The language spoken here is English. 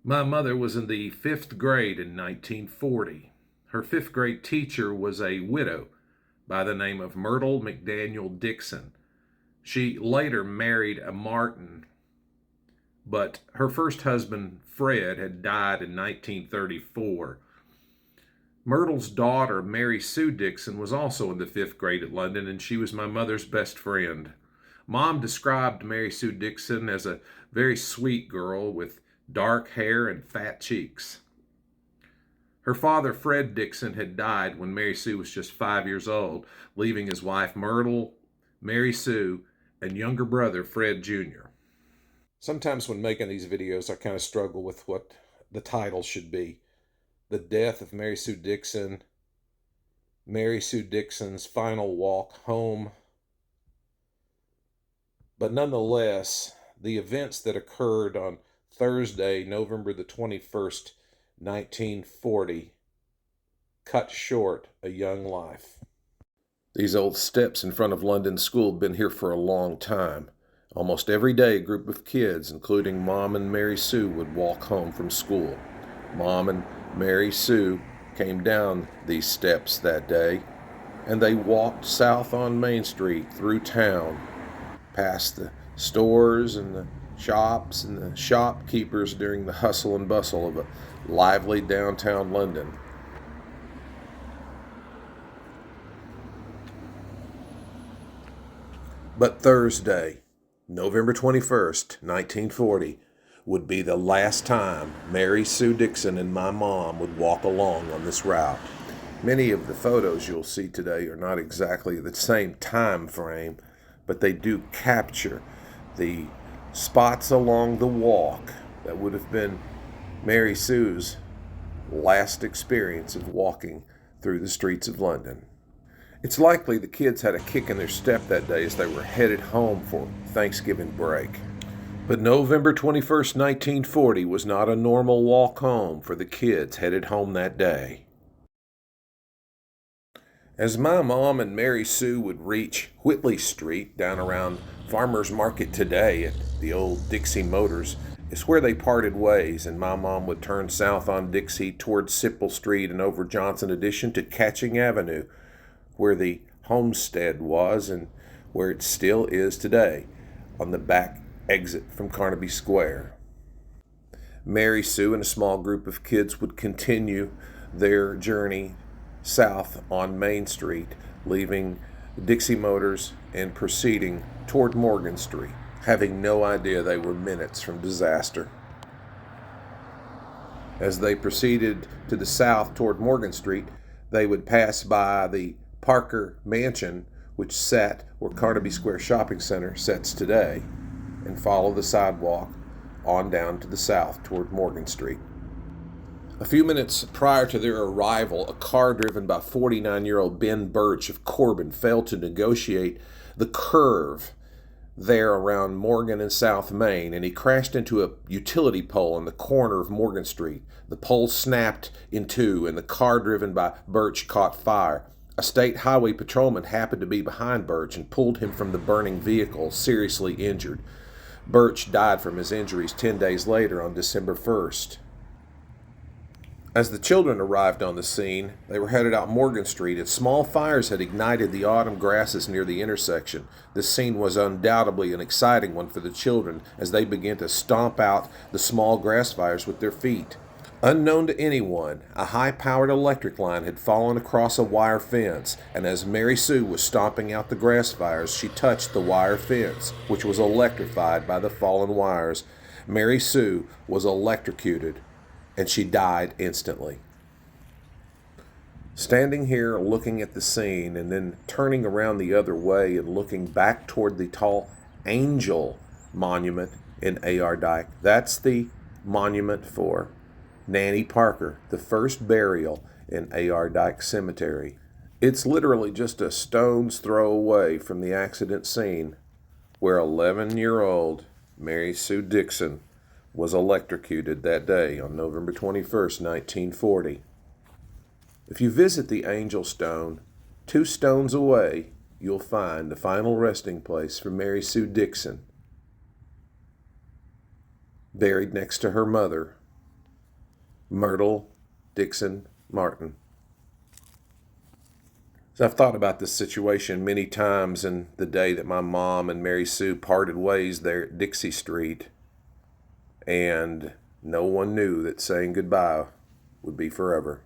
My mother was in the fifth grade in 1940. Her fifth grade teacher was a widow by the name of Myrtle McDaniel Dixon. She later married a Martin, but her first husband, Fred, had died in 1934. Myrtle's daughter, Mary Sue Dixon, was also in the fifth grade at London, and she was my mother's best friend. Mom described Mary Sue Dixon as a very sweet girl with dark hair and fat cheeks. Her father, Fred Dixon, had died when Mary Sue was just 5 years old, leaving his wife Myrtle, Mary Sue, and younger brother, Fred Jr. Sometimes when making these videos, I kind of struggle with what the title should be. The Death of Mary Sue Dixon, Mary Sue Dixon's Final Walk Home. But nonetheless, the events that occurred on Thursday, November the 21st, 1940, cut short a young life. These old steps in front of London School have been here for a long time. Almost every day, a group of kids, including Mom and Mary Sue, would walk home from school. Mom and Mary Sue came down these steps that day, and they walked south on Main Street through town, past the stores and the shops and the shopkeepers during the hustle and bustle of a lively downtown London. But Thursday, November 21st, 1940, would be the last time Mary Sue Dixon and my mom would walk along on this route. Many of the photos you'll see today are not exactly the same time frame, but they do capture the spots along the walk that would have been Mary Sue's last experience of walking through the streets of London. It's likely the kids had a kick in their step that day as they were headed home for Thanksgiving break. But November 21st, 1940 was not a normal walk home for the kids headed home that day. As my mom and Mary Sue would reach Whitley Street down around Farmers Market today at the old Dixie Motors, it's where they parted ways, and my mom would turn south on Dixie towards Sipple Street and over Johnson Addition to Catching Avenue, where the homestead was and where it still is today, on the back exit from Carnaby Square. Mary Sue and a small group of kids would continue their journey south on Main Street, leaving Dixie Motors and proceeding toward Morgan Street, having no idea they were minutes from disaster. As they proceeded to the south toward Morgan Street, they would pass by the Parker Mansion, which sat where Carnaby Square Shopping Center sits today, and follow the sidewalk on down to the south toward Morgan Street. A few minutes prior to their arrival, a car driven by 49-year-old Ben Birch of Corbin failed to negotiate the curve there around Morgan and South Main, and he crashed into a utility pole on the corner of Morgan Street. The pole snapped in two, and the car driven by Birch caught fire. A state highway patrolman happened to be behind Birch and pulled him from the burning vehicle, seriously injured. Birch died from his injuries 10 days later on December 1st. As the children arrived on the scene, they were headed out Morgan Street, and small fires had ignited the autumn grasses near the intersection. This scene was undoubtedly an exciting one for the children as they began to stomp out the small grass fires with their feet. Unknown to anyone, a high-powered electric line had fallen across a wire fence, and as Mary Sue was stomping out the grass fires, she touched the wire fence, which was electrified by the fallen wires. Mary Sue was electrocuted, and she died instantly. Standing here looking at the scene and then turning around the other way and looking back toward the tall Angel Monument in A.R. Dyke, that's the monument for Nanny Parker, the first burial in A.R. Dyke Cemetery. It's literally just a stone's throw away from the accident scene where 11-year-old Mary Sue Dixon was electrocuted that day on November 21st, 1940. If you visit the Angel Stone, 2 stones away, you'll find the final resting place for Mary Sue Dixon, buried next to her mother, Myrtle Dixon Martin. So I've thought about this situation many times, and the day that my mom and Mary Sue parted ways there at Dixie Street, and no one knew that saying goodbye would be forever.